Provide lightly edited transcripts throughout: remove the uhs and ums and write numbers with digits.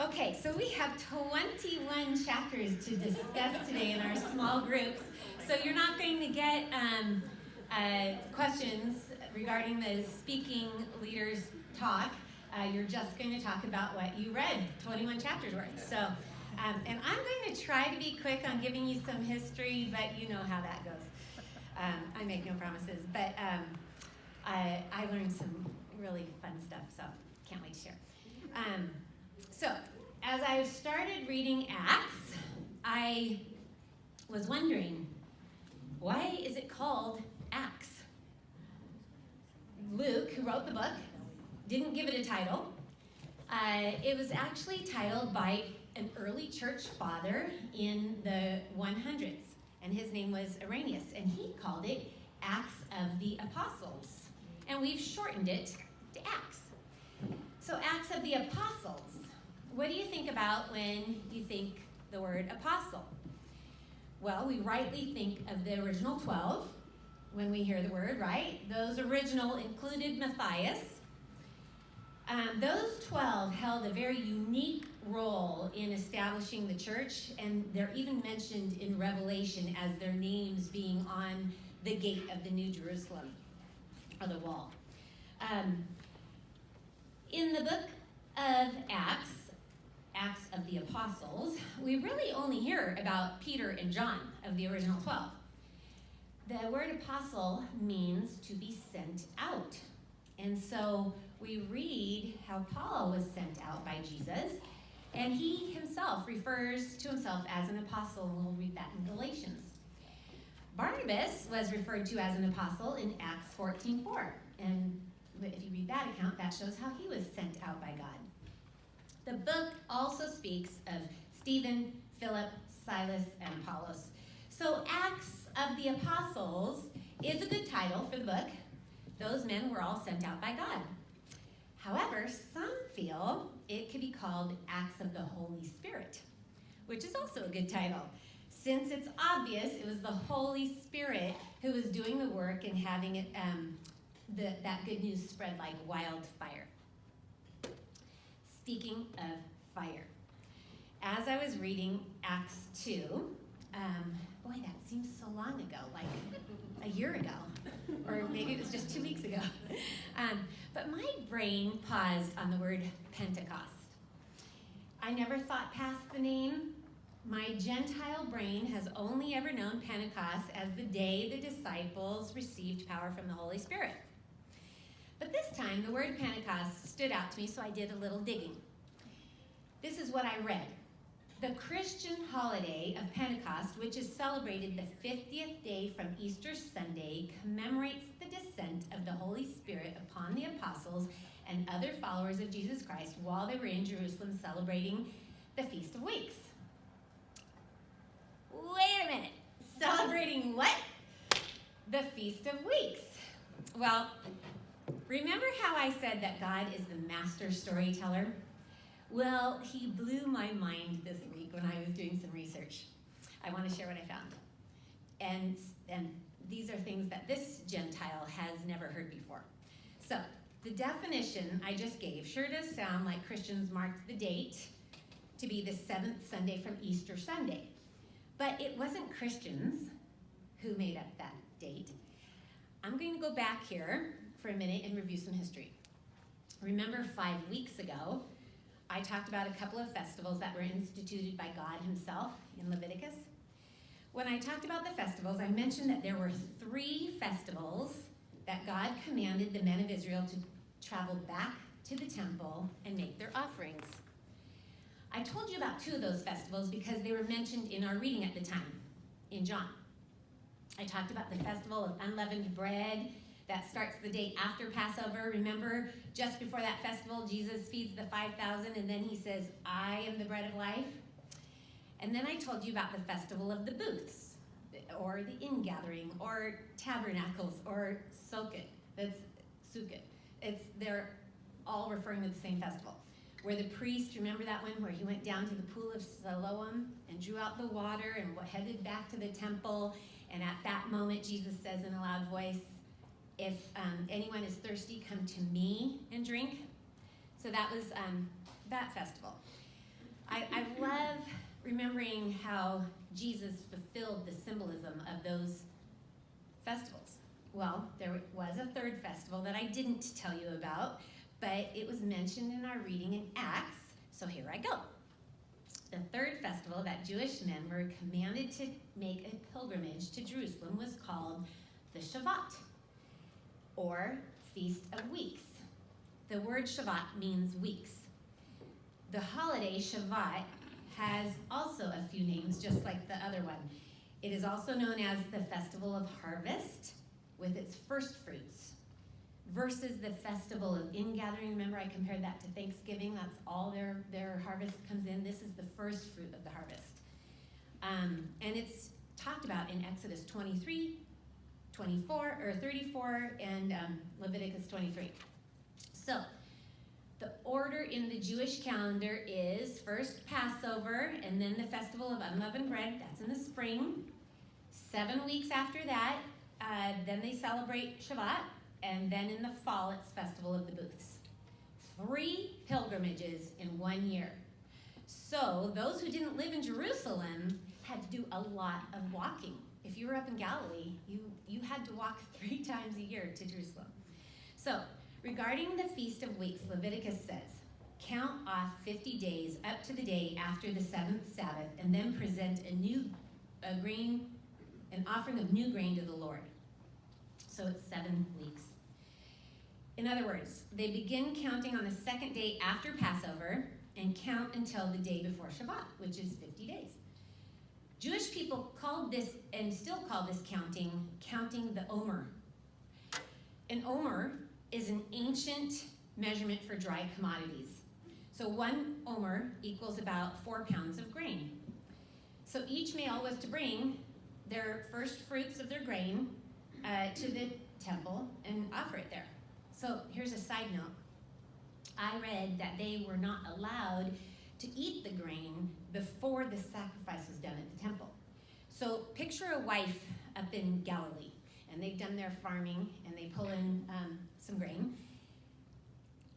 Okay, so we have 21 chapters to discuss today in our small groups. So you're not going to get questions regarding the speaking leaders talk. You're just going to talk about what you read, 21 chapters worth. So, and I'm going to try to be quick on giving you some history, but you know how that goes. I make no promises, but I learned some really fun stuff, so can't wait to share. So, as I started reading Acts, I was wondering, why is it called Acts? Luke, who wrote the book, didn't give it a title. It was actually titled by an early church father in the 100s, and his name was Irenaeus, and he called it Acts of the Apostles, and we've shortened it to Acts. So Acts of the Apostles. What do you think about when you think the word apostle? Well, we rightly think of the original 12 when we hear the word, right? Those original included Matthias. Those 12 held a very unique role in establishing the church, and they're even mentioned in Revelation as their names being on the gate of the New Jerusalem, or the wall. In the book of Acts of the Apostles, we really only hear about Peter and John of the original 12. The word apostle means to be sent out. And so we read how Paul was sent out by Jesus, and he himself refers to himself as an apostle, and we'll read that in Galatians. Barnabas was referred to as an apostle in Acts 14:4, and if you read that account, that shows how he was sent out by God. The book also speaks of Stephen, Philip, Silas, and Apollos. So Acts of the Apostles is a good title for the book. Those men were all sent out by God. However, some feel it could be called Acts of the Holy Spirit, which is also a good title, since it's obvious it was the Holy Spirit who was doing the work and having it that good news spread like wildfire. Speaking of fire, as I was reading Acts 2, boy, that seems so long ago, like a year ago, or maybe it was just 2 weeks ago. But my brain paused on the word Pentecost. I never thought past the name. My Gentile brain has only ever known Pentecost as the day the disciples received power from the Holy Spirit. But this time, the word Pentecost stood out to me, so I did a little digging. This is what I read. The Christian holiday of Pentecost, which is celebrated the 50th day from Easter Sunday, commemorates the descent of the Holy Spirit upon the apostles and other followers of Jesus Christ while they were in Jerusalem celebrating the Feast of Weeks. Wait a minute. Celebrating what? The Feast of Weeks. Well, remember how I said that God is the master storyteller? Well, he blew my mind this week when I was doing some research. I want to share what I found. And these are things that this Gentile has never heard before. So, the definition I just gave sure does sound like Christians marked the date to be the 7th Sunday from Easter Sunday. But it wasn't Christians who made up that date. I'm going to go back here for a minute and review some history. Remember 5 weeks ago, I talked about a couple of festivals that were instituted by God himself in Leviticus. When I talked about the festivals, I mentioned that there were 3 festivals that God commanded the men of Israel to travel back to the temple and make their offerings. I told you about 2 of those festivals because they were mentioned in our reading at the time, in John. I talked about the festival of unleavened bread that starts the day after Passover. Remember, just before that festival, Jesus feeds the 5,000, and then he says, I am the bread of life. And then I told you about the festival of the booths, or the ingathering, or tabernacles, or Sukkot. That's Sukkot. They're all referring to the same festival. Where the priest, remember that one where he went down to the pool of Siloam and drew out the water and headed back to the temple. And at that moment, Jesus says in a loud voice, if anyone is thirsty, come to me and drink. So that was that festival. I love remembering how Jesus fulfilled the symbolism of those festivals. Well, there was a third festival that I didn't tell you about, but it was mentioned in our reading in Acts, so here I go. The third festival that Jewish men were commanded to make a pilgrimage to Jerusalem was called the Shavuot, or Feast of Weeks. The word Shavuot means weeks. The holiday Shavuot has also a few names, just like the other one. It is also known as the Festival of Harvest, with its first fruits, versus the Festival of Ingathering. Remember, I compared that to Thanksgiving. That's all their harvest comes in. This is the first fruit of the harvest. And it's talked about in Exodus 23, 24, or 34, and Leviticus 23. So, the order in the Jewish calendar is first Passover, and then the Festival of Unleavened Bread. That's in the spring. 7 weeks after that, then they celebrate Shabbat, and then in the fall, it's Festival of the Booths. 3 pilgrimages in 1 year. So those who didn't live in Jerusalem had to do a lot of walking. If you were up in Galilee, you had to walk 3 times a year to Jerusalem. So, regarding the Feast of Weeks, Leviticus says, count off 50 days up to the day after the 7th Sabbath, and then present an offering of new grain to the Lord. So it's 7 weeks. In other words, they begin counting on the 2nd day after Passover and count until the day before Shabbat, which is 50 days. Jewish people called this, and still call this counting the Omer. An Omer is an ancient measurement for dry commodities. So 1 Omer equals about 4 pounds of grain. So each male was to bring their first fruits of their grain to the temple and offer it there. So here's a side note. I read that they were not allowed to eat the grain before the sacrifice was done at the temple. So picture a wife up in Galilee, and they've done their farming, and they pull in some grain.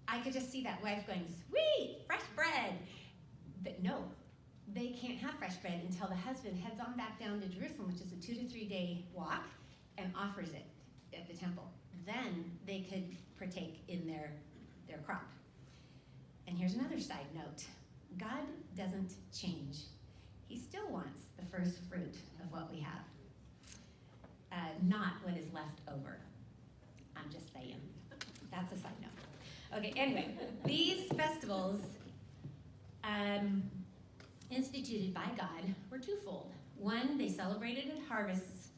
I could just see that wife going, sweet, fresh bread. But no, they can't have fresh bread until the husband heads on back down to Jerusalem, which is a 2 to 3 day walk, and offers it at the temple. Then they could partake in their crop. And here's another side note. God doesn't change. He still wants the first fruit of what we have, not what is left over. I'm just saying. That's a side note. Okay, anyway, these festivals instituted by God were twofold. One, they celebrated at harvests,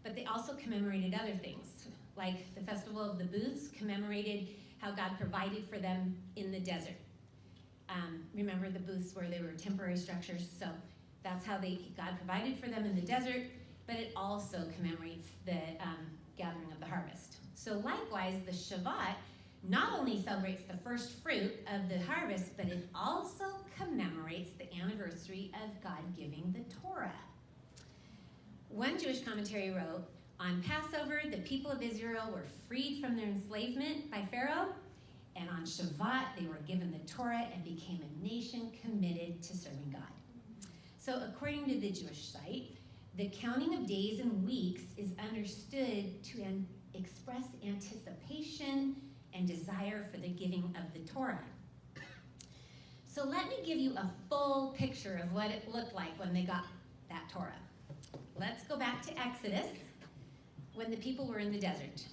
but they also commemorated other things, like the Festival of the Booths commemorated how God provided for them in the desert. Remember the booths where they were temporary structures, so that's how God provided for them in the desert, but it also commemorates the gathering of the harvest. So likewise, the Shabbat not only celebrates the first fruit of the harvest, but it also commemorates the anniversary of God giving the Torah. One Jewish commentary wrote, on Passover, the people of Israel were freed from their enslavement by Pharaoh, and on Shabbat, they were given the Torah and became a nation committed to serving God. So according to the Jewish site, the counting of days and weeks is understood to express anticipation and desire for the giving of the Torah. So let me give you a full picture of what it looked like when they got that Torah. Let's go back to Exodus, when the people were in the desert.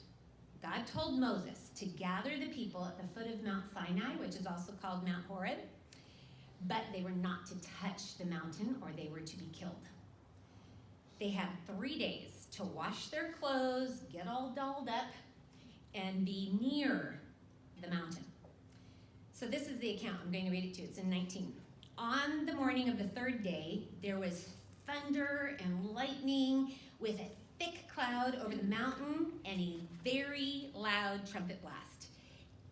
God told Moses to gather the people at the foot of Mount Sinai, which is also called Mount Horeb, but they were not to touch the mountain or they were to be killed. They had 3 days to wash their clothes, get all dolled up, and be near the mountain. So this is the account. I'm going to read it to you. It's in 19. On the morning of the 3rd day, there was thunder and lightning with a thick cloud over the mountain and a very loud trumpet blast.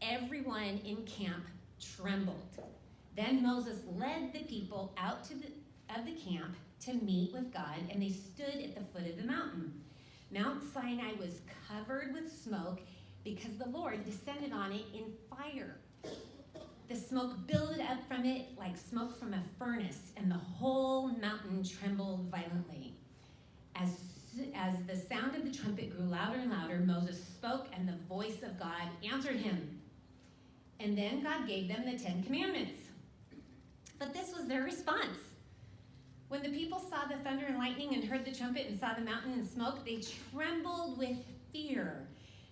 Everyone in camp trembled. Then Moses led the people out of the camp to meet with God, and they stood at the foot of the mountain. Mount Sinai was covered with smoke because the Lord descended on it in fire. the smoke billowed up from it like smoke from a furnace, and the whole mountain trembled violently. As the sound of the trumpet grew louder and louder, Moses spoke, and the voice of God answered him. And then God gave them the 10 Commandments. But this was their response. When the people saw the thunder and lightning and heard the trumpet and saw the mountain and smoke, they trembled with fear.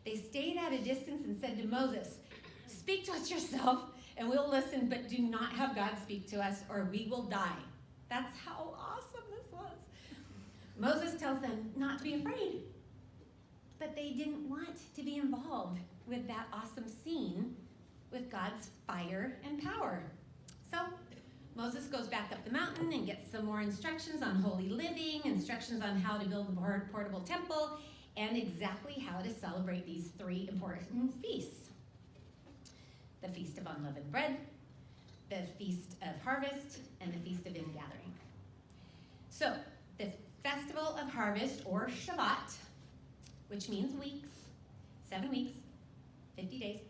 They stayed at a distance and said to Moses, "Speak to us yourself, and we'll listen, but do not have God speak to us, or we will die." That's how awesome this was. Moses tells them not to be afraid, but they didn't want to be involved with that awesome scene with God's fire and power. So Moses goes back up the mountain and gets some more instructions on holy living, instructions on how to build a portable temple, and exactly how to celebrate these 3 important feasts. The Feast of Unleavened Bread, the Feast of Harvest, and the Feast of Ingathering. So, the Festival of Harvest, or Shavat, which means weeks, 7 weeks, 50 days,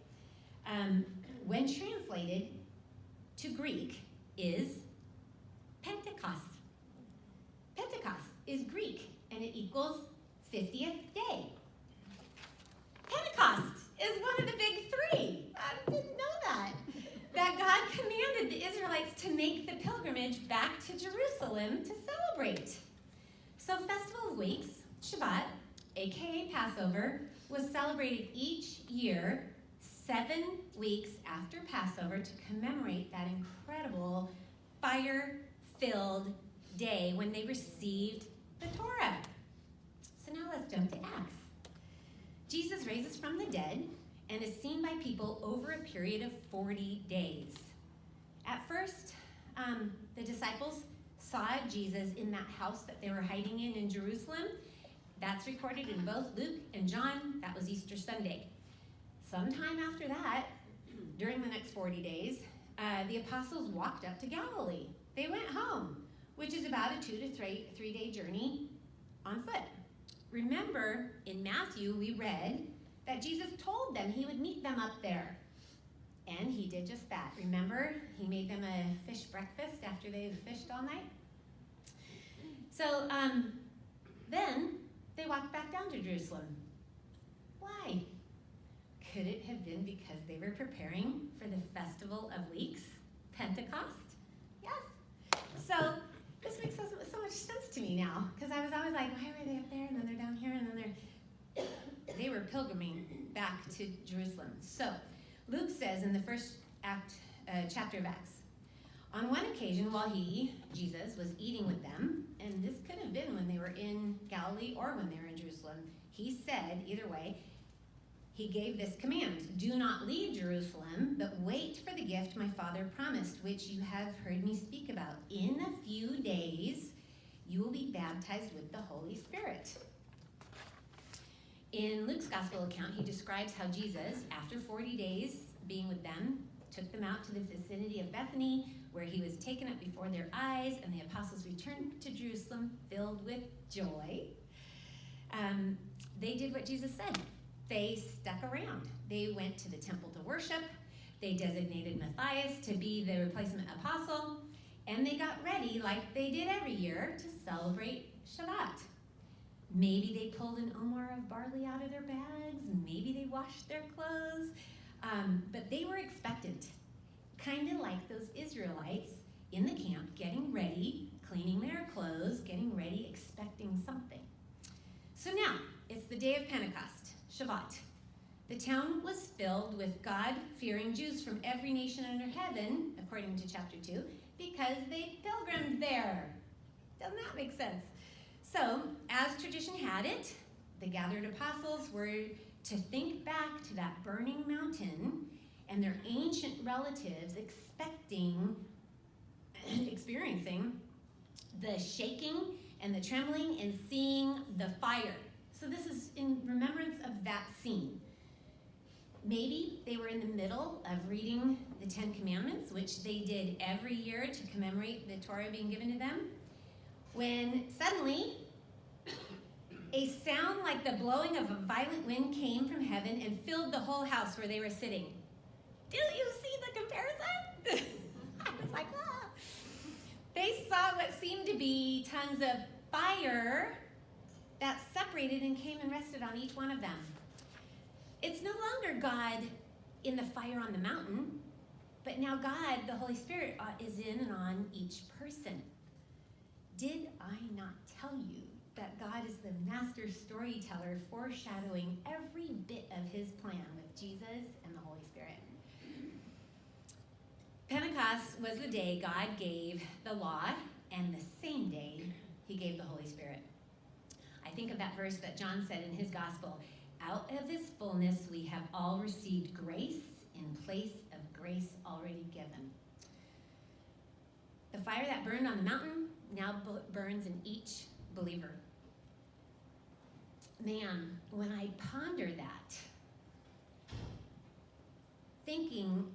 when translated to Greek, is Pentecost. Pentecost is Greek, and it equals 50th day. Pentecost is one of the big 3. I didn't know that. That God commanded the Israelites to make the pilgrimage back to Jerusalem to celebrate. So Festival of Weeks, Shabbat, aka Passover, was celebrated each year 7 weeks after Passover to commemorate that incredible fire-filled day when they received the Torah. So now let's jump to Acts. Jesus raises from the dead and is seen by people over a period of 40 days. At first, the disciples saw Jesus in that house that they were hiding in Jerusalem. That's recorded in both Luke and John. That was Easter Sunday. Sometime after that, during the next 40 days, the apostles walked up to Galilee. They went home, which is about a 2 to 3 day journey on foot. Remember, in Matthew, we read that Jesus told them he would meet them up there. And he did just that. Remember, he made them a fish breakfast after they fished all night. So then they walked back down to Jerusalem. Why? Could it have been because they were preparing for the Festival of Weeks, Pentecost? Yes. So this makes so much sense to me now, because I was always like, why were they up there, and then they're down here, and then they were pilgriming back to Jerusalem. So Luke says in the first chapter of Acts, on one occasion while he, Jesus, was eating with them, and this could have been when they were in Galilee or when they were in Jerusalem, he said, either way, he gave this command: do not leave Jerusalem, but wait for the gift my Father promised, which you have heard me speak about. In a few days, you will be baptized with the Holy Spirit. In Luke's gospel account, he describes how Jesus, after 40 days being with them, took them out to the vicinity of Bethany, where he was taken up before their eyes, and the apostles returned to Jerusalem filled with joy. They did what Jesus said. They stuck around. They went to the temple to worship. They designated Matthias to be the replacement apostle. And they got ready, like they did every year, to celebrate Shabbat. Maybe they pulled an omar of barley out of their bags. Maybe they washed their clothes. But they were expectant, kind of like those Israelites in the camp, getting ready, cleaning their clothes, getting ready, expecting something. So now, it's the day of Pentecost, Shabbat. The town was filled with God-fearing Jews from every nation under heaven, according to chapter 2, because they pilgrimed there. Doesn't that make sense? So, as tradition had it, the gathered apostles were to think back to that burning mountain and their ancient relatives experiencing the shaking and the trembling and seeing the fire. So this is in remembrance of that scene. Maybe they were in the middle of reading the 10 Commandments, which they did every year to commemorate the Torah being given to them, when suddenly a sound like the blowing of a violent wind came from heaven and filled the whole house where they were sitting. Do you see the comparison? I was like, ah. They saw what seemed to be tongues of fire that separated and came and rested on each one of them. It's no longer God in the fire on the mountain, but now God, the Holy Spirit, is in and on each person. Did I not tell you that God is the master storyteller, foreshadowing every bit of his plan with Jesus and the Holy Spirit? Pentecost was the day God gave the law, and the same day he gave the Holy Spirit. I think of that verse that John said in his gospel, out of his fullness we have all received grace in place of grace already given. The fire that burned on the mountain now burns in each believer. Man, when I ponder that, thinking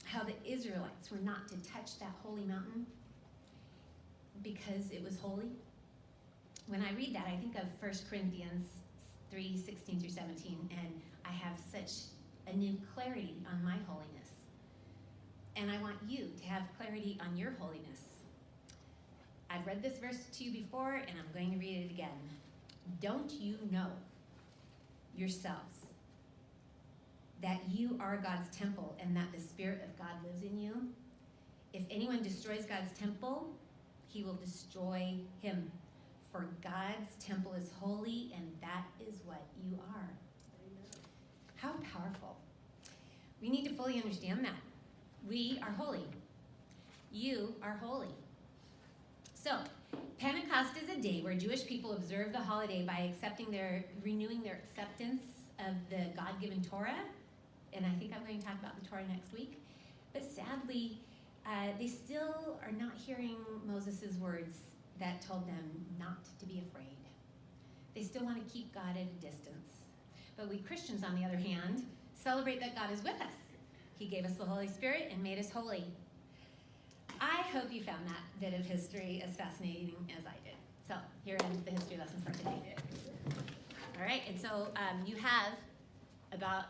how the Israelites were not to touch that holy mountain because it was holy, when I read that, I think of 1 Corinthians 3:16 through 17, and I have such a new clarity on my holiness. And I want you to have clarity on your holiness. I've read this verse to you before, and I'm going to read it again. Don't you know yourselves that you are God's temple and that the Spirit of God lives in you? If anyone destroys God's temple, he will destroy him. For God's temple is holy, and that is what you are. How powerful. We need to fully understand that. We are holy. You are holy. So, Pentecost is a day where Jewish people observe the holiday by renewing their acceptance of the God-given Torah. And I think I'm going to talk about the Torah next week. But sadly, they still are not hearing Moses' words that told them not to be afraid. They still want to keep God at a distance. But we Christians, on the other hand, celebrate that God is with us. He gave us the Holy Spirit and made us holy. I hope you found that bit of history as fascinating as I did. So here ends the history lesson for today. All right, and so you have about